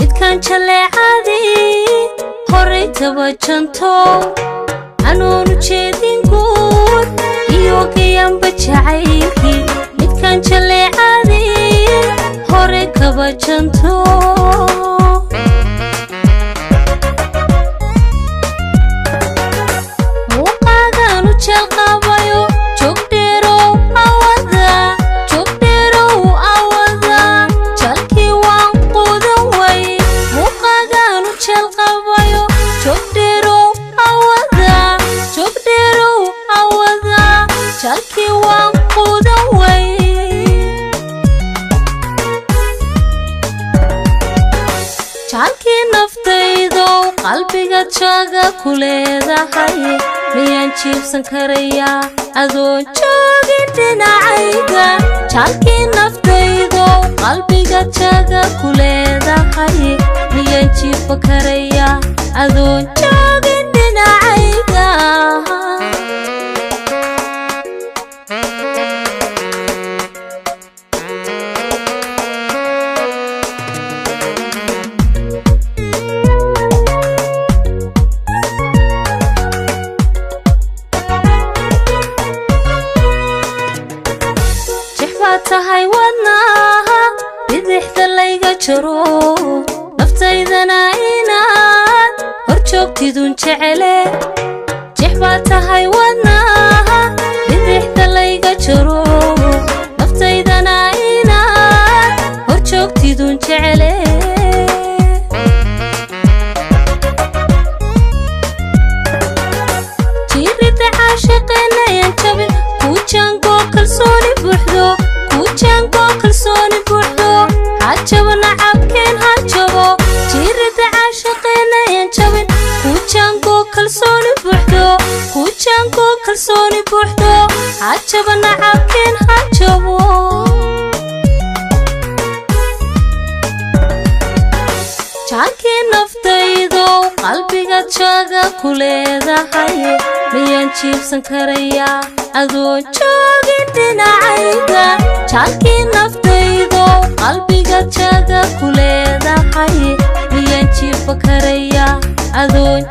midkaan jaleecadii horay tabajanto anoonu jeedin guud iyo gayanba jacaylkii midkaan jaleecadii horay kabajanto muuqaagaanu jeelqabayo joogdheero awada jalkii waan quudan way muuqaagaanu jeelqabayo joogdheero awada jalkii waan quudan way jaalkii naftaydo qalbiga jaaga ku leedahay miyaan jiibsan karayaa adoon joogin dhinacayga jaalkii naftaydo qalbiga jaaga ku leedahay miyaan jiibsan karayaa adoon joogin dhinacayga tahay wadnaha bidixda layga jaro naftaydana inaad hor joogtidun jecele jexbaa tahay wadnaha bidixda layga jaro naftaydana inaad hor joogtidun jecele jiirida caashiqeenayan jabin kuujaango kalsooni buuxdo kuujaango kalsooni buuxdo hajabo nacabkeen hajabo jiirida caashiqeenayan jabin kuujaango kalsooni buuxdo kuujaango kalsooni buuxdo hajabo nacabkeen hajabo jaalkii naftaydo qalbiga jaaga ku leedahay miyaan jiibsan karayaa adoon joogin dhinacayga jaalkii naftaydo qalbiga jaaga ku leedahay miyaan jiibsan karayaa adoon